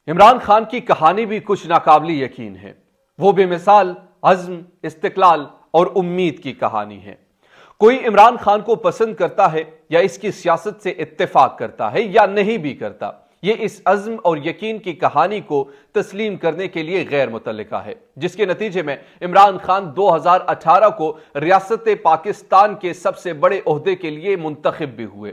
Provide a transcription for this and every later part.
عمران خان کی کہانی بھی کچھ ناقابل یقین ہے۔ وہ بے مثال عزم، استقلال اور امید کی کہانی ہے۔ کوئی عمران خان کو پسند کرتا ہے یا اس کی سیاست سے اتفاق کرتا ہے یا نہیں بھی کرتا، یہ اس عزم اور یقین کی کہانی کو تسلیم کرنے کے لیے غیر متعلقہ ہے، جس کے نتیجے میں عمران خان 2018 کو ریاست پاکستان کے سب سے بڑے عہدے کے لیے منتخب بھی ہوئے۔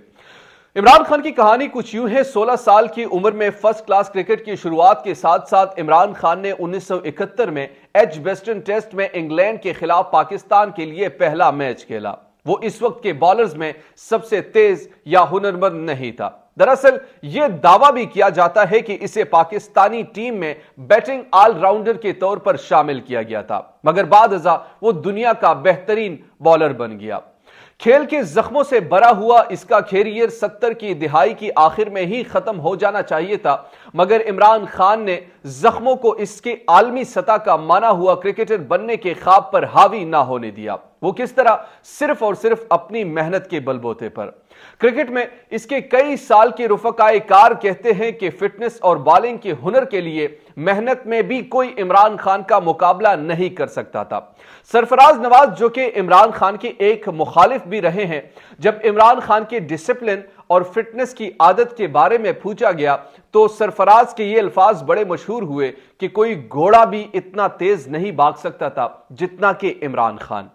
عمران خان کی کہانی کچھ یوں ہے۔ 16 سال کی عمر میں فرسٹ کلاس کرکٹ کی شروعات کے ساتھ ساتھ عمران خان نے 1971 میں ایج بیسٹن ٹیسٹ میں انگلینڈ کے خلاف پاکستان کے لیے پہلا میچ کھیلا۔ وہ اس وقت کے بالرز میں سب سے تیز یا ہنرمند نہیں تھا۔ دراصل یہ دعویٰ بھی کیا جاتا ہے کہ اسے پاکستانی ٹیم میں بیٹنگ آل راؤنڈر کے طور پر شامل کیا گیا تھا، مگر بعد ازاں وہ دنیا کا بہترین بالر بن گیا۔ کھیل کے زخموں سے بھرا ہوا اس کا کیریئر 70 کی دہائی کی آخر میں ہی ختم ہو جانا چاہیے تھا، مگر عمران خان نے زخموں کو اس کے عالمی سطح کا مانا ہوا کرکٹر بننے کے خواب پر حاوی نہ ہونے دیا۔ وہ کس طرح؟ صرف اور صرف اپنی محنت کے بلبوتے پر۔ کرکٹ میں اس کے کئی سال کے رفقائے کار کہتے ہیں کہ فٹنس اور بالنگ کے ہنر کے لیے محنت میں بھی کوئی عمران خان کا مقابلہ نہیں کر سکتا تھا۔ سرفراز نواز، جو کہ عمران خان کے ایک مخالف بھی رہے ہیں، جب عمران خان کے ڈسپلن اور فٹنس کی عادت کے بارے میں پوچھا گیا تو سرفراز کے یہ الفاظ بڑے مشہور ہوئے کہ کوئی گھوڑا بھی اتنا تیز نہیں بھاگ سکتا تھا جتنا کہ عمران خان۔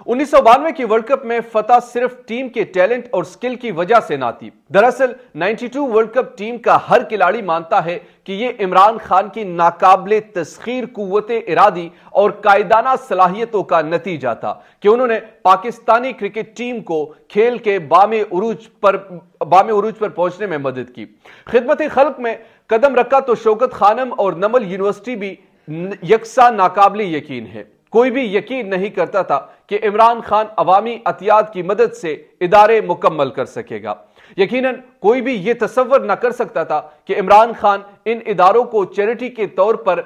1992 کی ورلڈ کپ میں فتح صرف ٹیم کے ٹیلنٹ اور سکل کی وجہ سے نہ تھی۔ دراصل 92 ورلڈ کپ ٹیم کا ہر کھلاڑی مانتا ہے کہ یہ عمران خان کی ناقابل تسخیر قوت ارادی اور قائدانہ صلاحیتوں کا نتیجہ تھا کہ انہوں نے پاکستانی کرکٹ ٹیم کو کھیل کے بام عروج پر پہنچنے میں مدد کی۔ خدمت خلق میں قدم رکھا تو شوکت خانم اور نمل یونیورسٹی بھی یکساں ناقابل یقین ہے۔ کوئی بھی یقین نہیں کرتا تھا کہ عمران خان عوامی عطیات کی مدد سے ادارے مکمل کر سکے گا۔ یقیناً کوئی بھی یہ تصور نہ کر سکتا تھا کہ عمران خان ان اداروں کو چیریٹی کے طور پر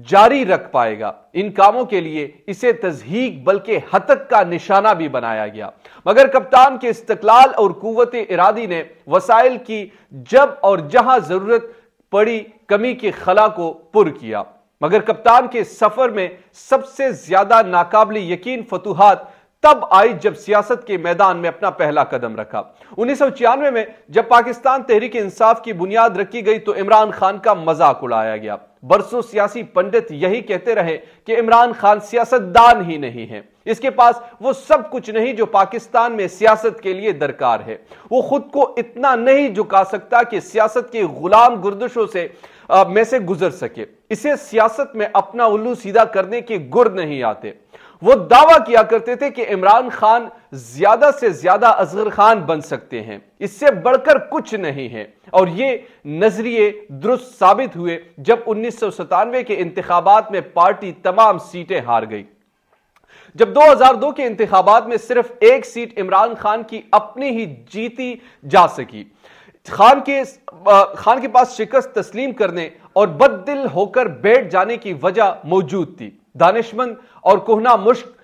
جاری رکھ پائے گا۔ ان کاموں کے لیے اسے تضحیک بلکہ ہتک کا نشانہ بھی بنایا گیا، مگر کپتان کے استقلال اور قوت ارادی نے وسائل کی جب اور جہاں ضرورت پڑی کمی کے خلا کو پر کیا۔ مگر کپتان کے سفر میں سب سے زیادہ ناقابل یقین فتوحات تب آئی جب سیاست کے میدان میں اپنا پہلا قدم رکھا۔ 1996 میں جب پاکستان تحریک انصاف کی بنیاد رکھی گئی تو عمران خان کا مذاق اڑایا گیا۔ برسوں سیاسی پنڈت یہی کہتے رہے کہ عمران خان سیاستدان ہی نہیں ہے، اس کے پاس وہ سب کچھ نہیں جو پاکستان میں سیاست کے لیے درکار ہے، وہ خود کو اتنا نہیں جھکا سکتا کہ سیاست کے غلام گردشوں میں سے گزر سکے، اسے سیاست میں اپنا الو سیدھا کرنے کے گر نہیں آتے۔ وہ دعویٰ کیا کرتے تھے کہ عمران خان زیادہ سے زیادہ اصغر خان بن سکتے ہیں، اس سے بڑھ کر کچھ نہیں ہے، اور یہ نظریے درست ثابت ہوئے جب 1997 کے انتخابات میں پارٹی تمام سیٹیں ہار گئی۔ جب 2002 کے انتخابات میں صرف ایک سیٹ عمران خان کی اپنی ہی جیتی جا سکی، خان کے پاس شکست تسلیم کرنے اور بد دل ہو کر بیٹھ جانے کی وجہ موجود تھی۔ دانشمند اور کہنہ مشق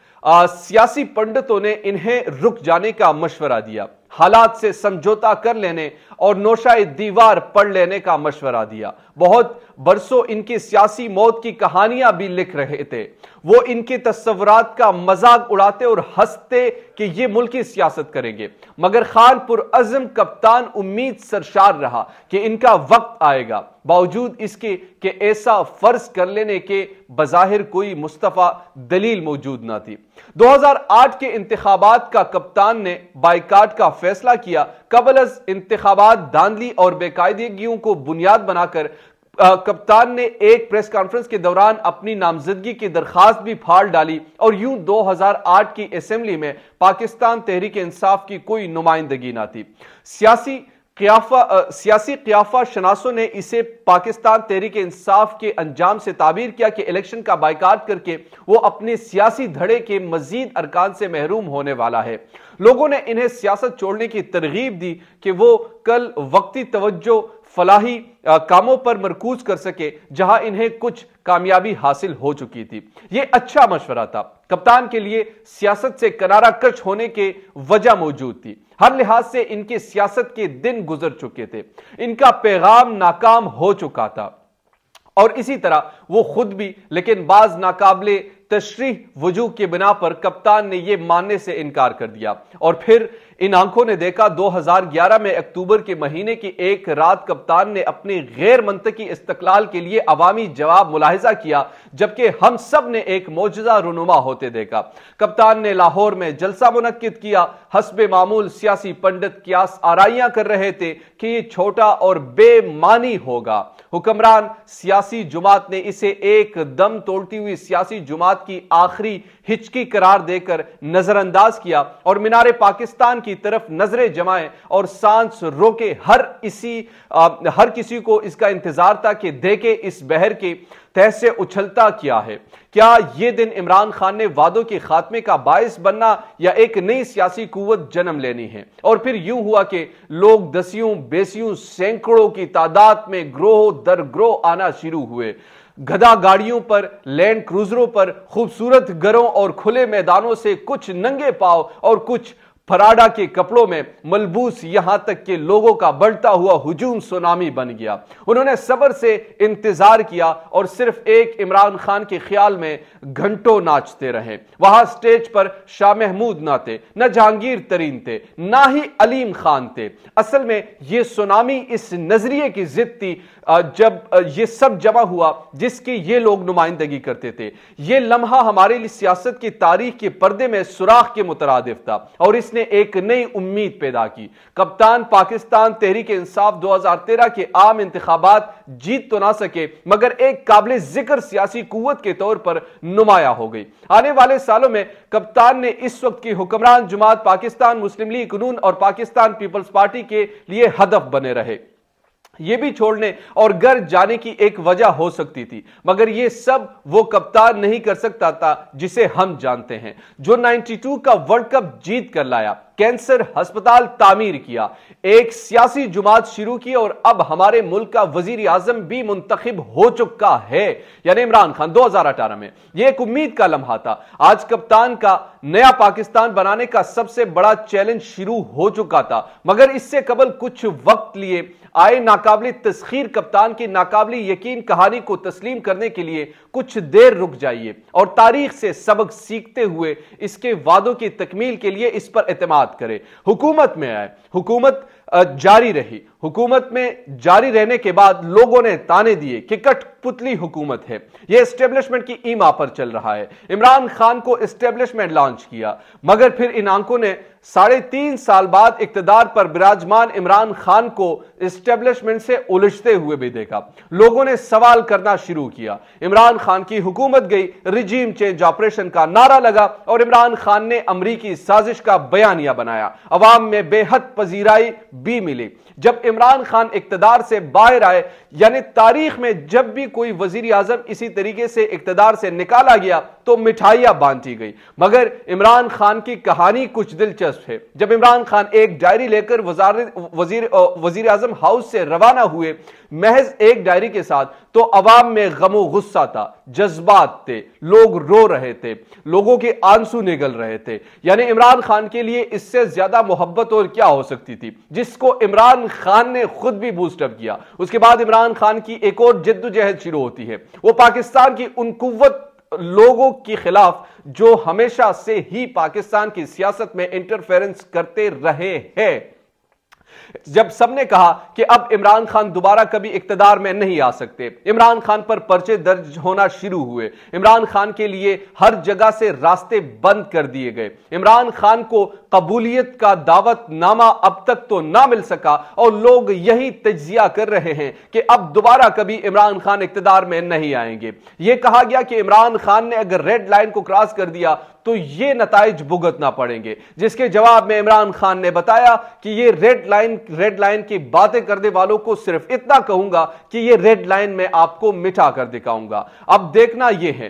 سیاسی پنڈتوں نے انہیں رک جانے کا مشورہ دیا، حالات سے سمجھوتا کر لینے اور نوشہ دیوار پڑھ لینے کا مشورہ دیا۔ بہت برسوں ان کی سیاسی موت کی کہانیاں بھی لکھ رہے تھے۔ وہ ان کے تصورات کا مذاق اڑاتے اور ہنستے کہ یہ ملکی سیاست کریں گے، مگر خان پر عزم کپتان امید سرشار رہا کہ ان کا وقت آئے گا، باوجود اس کے کہ ایسا فرض کر لینے کے بظاہر کوئی مستفی دلیل موجود نہ تھی۔ 2008 کے انتخابات کا کپتان نے بائیکاٹ کا فیصلہ کیا۔ قبل از انتخابات دھاندلی اور بے قاعدگیوں کو بنیاد بنا کر کپتان نے ایک پریس کانفرنس کے دوران اپنی نامزدگی کی درخواست بھی پھاڑ ڈالی، اور یوں 2008 کی اسمبلی میں پاکستان تحریک انصاف کی کوئی نمائندگی نہ تھی۔ سیاسی قیافہ شناسوں نے اسے پاکستان تحریک انصاف کے انجام سے تعبیر کیا کہ الیکشن کا بائیکاٹ کر کے وہ اپنے سیاسی دھڑے کے مزید ارکان سے محروم ہونے والا ہے۔ لوگوں نے انہیں سیاست چھوڑنے کی ترغیب دی کہ وہ کل وقتی توجہ فلاحی کاموں پر مرکوز کر سکے جہاں انہیں کچھ کامیابی حاصل ہو چکی تھی۔ یہ اچھا مشورہ تھا۔ کپتان کے لیے سیاست سے کنارہ کش ہونے کے وجہ موجود تھی۔ ہر لحاظ سے ان کے سیاست کے دن گزر چکے تھے، ان کا پیغام ناکام ہو چکا تھا، اور اسی طرح وہ خود بھی، لیکن بعض ناقابل تشریح وجوہ کی بنا پر کپتان نے یہ ماننے سے انکار کر دیا، اور پھر ان آنکھوں نے دیکھا 2011 میں اکتوبر کے مہینے کی ایک رات کپتان نے اپنی غیر منطقی استقلال کے لیے عوامی جواب ملاحظہ کیا، جبکہ ہم سب نے ایک معجزہ رونما ہوتے دیکھا۔ کپتان نے لاہور میں جلسہ منعقد کیا۔ حسب معمول سیاسی پنڈت قیاس آرائیاں کر رہے تھے کہ یہ چھوٹا اور بے معنی ہوگا۔ حکمران سیاسی جماعت نے اسے ایک دم توڑتی ہوئی سیاسی جماعت کی آخری ہچکی قرار دے کر نظر انداز کیا، اور مینار پاکستان کی طرف نظریں جمائیں اور سانس روکے ہر کسی کو اس کا انتظار تھا کہ دیکھے اس بحر کے تہ سے اچھلتا کیا ہے۔ کیا یہ دن عمران خان نے وعدوں کے خاتمے کا باعث بننا یا ایک نئی سیاسی قوت جنم لینی ہے؟ اور پھر یوں ہوا کہ لوگ دسیوں بیسیوں سینکڑوں کی تعداد میں گروہ در گروہ آنا شروع ہوئے۔ گدھا گاڑیوں پر، لینڈ کروزروں پر، خوبصورت گھروں اور کھلے میدانوں سے، کچھ ننگے پاؤں اور کچھ پراڈا کے کپڑوں میں ملبوس، یہاں تک کہ لوگوں کا بڑھتا ہوا ہجوم سونامی بن گیا۔ انہوں نے صبر سے انتظار کیا اور صرف ایک عمران خان کے خیال میں گھنٹوں ناچتے رہے۔ وہاں سٹیج پر شاہ محمود نہ تھے، نہ جہانگیر ترین تھے، نہ ہی علیم خان تھے۔ اصل میں یہ سونامی اس نظریے کی ضد تھی جب یہ سب جمع ہوا جس کی یہ لوگ نمائندگی کرتے تھے۔ یہ لمحہ ہمارے لیے سیاست کی تاریخ کے پردے میں سوراخ کے مترادف تھا، اور اس نے ایک نئی امید پیدا کی۔ کپتان پاکستان تحریک انصاف 2013 کے عام انتخابات جیت تو نہ سکے، مگر ایک قابل ذکر سیاسی قوت کے طور پر نمایاں ہو گئی۔ آنے والے سالوں میں کپتان نے اس وقت کی حکمران جماعت پاکستان مسلم لیگ نون اور پاکستان پیپلز پارٹی کے لیے ہدف بنے رہے۔ یہ بھی چھوڑنے اور گھر جانے کی ایک وجہ ہو سکتی تھی، مگر یہ سب وہ کپتان نہیں کر سکتا تھا جسے ہم جانتے ہیں، جو 92 کا ورلڈ کپ جیت کر لایا، کینسر ہسپتال تعمیر کیا، ایک سیاسی جماعت شروع کی، اور اب ہمارے ملک کا وزیر اعظم بھی منتخب ہو چکا ہے، یعنی عمران خان 2018 میں۔ یہ ایک امید کا لمحہ تھا۔ آج کپتان کا نیا پاکستان بنانے کا سب سے بڑا چیلنج شروع ہو چکا تھا، مگر اس سے قبل کچھ وقت لیے آئے ناقابل تسخیر کپتان کی ناقابل یقین کہانی کو تسلیم کرنے کے لیے کچھ دیر رک جائیے، اور تاریخ سے سبق سیکھتے ہوئے اس کے وعدوں کی تکمیل کے لیے اس پر اعتماد کرے۔ حکومت میں آئے، حکومت جاری رہی۔ حکومت میں جاری رہنے کے بعد لوگوں نے تانے دیے کہ کٹ پتلی حکومت ہے، یہ اسٹیبلشمنٹ کی ایما پر چل رہا ہے۔ عمران خان کو اسٹیبلشمنٹ لانچ کیا، مگر پھر ان آنکھوں نے 3.5 سال بعد اقتدار پر براجمان عمران خان کو اسٹیبلشمنٹ سے الجھتے ہوئے بھی دیکھا۔ لوگوں نے سوال کرنا شروع کیا۔ عمران خان کی حکومت گئی، رجیم چینج آپریشن کا نعرہ لگا، اور عمران خان نے امریکی سازش کا بیانیہ بنایا۔ عوام میں بے حد پذیرائی بھی ملی۔ جب عمران خان اقتدار سے باہر آئے، یعنی تاریخ میں جب بھی کوئی وزیر اعظم اسی طریقے سے اقتدار سے نکالا گیا تو مٹھائیاں بانٹی گئی، مگر عمران خان کی کہانی کچھ دلچسپ ہے۔ جب عمران خان ایک ڈائری لے کر وزیر اعظم ہاؤس سے روانہ ہوئے، محض ایک ڈائری کے ساتھ، تو عوام میں غم و غصہ تھا، جذبات تھے، لوگ رو رہے تھے، لوگوں کے آنسو نگل رہے تھے۔ یعنی عمران خان کے لیے اس سے زیادہ محبت اور کیا ہو سکتی تھی، جس کو عمران خان نے خود بھی بوسٹ اپ کیا۔ اس کے بعد عمران خان کی ایک اور جدوجہد شروع ہوتی ہے۔ وہ پاکستان کی ان قوت لوگوں کے خلاف جو ہمیشہ سے ہی پاکستان کی سیاست میں انٹرفیرنس کرتے رہے ہیں۔ جب سب نے کہا کہ اب عمران خان دوبارہ کبھی اقتدار میں نہیں آ سکتے، عمران خان پر پرچے درج ہونا شروع ہوئے۔ عمران خان کے لیے ہر جگہ سے راستے بند کر دیے گئے۔ عمران خان کو قبولیت کا دعوت نامہ اب تک تو نہ مل سکا، اور لوگ یہی تجزیہ کر رہے ہیں کہ اب دوبارہ کبھی عمران خان اقتدار میں نہیں آئیں گے۔ یہ کہا گیا کہ عمران خان نے اگر ریڈ لائن کو کراس کر دیا تو یہ نتائج بھگتنا پڑیں گے، جس کے جواب میں عمران خان نے بتایا کہ یہ ریڈ لائن کی باتیں کرنے والوں کو صرف اتنا کہوں گا کہ یہ ریڈ لائن میں آپ کو مٹا کر دکھاؤں گا۔ اب دیکھنا یہ ہے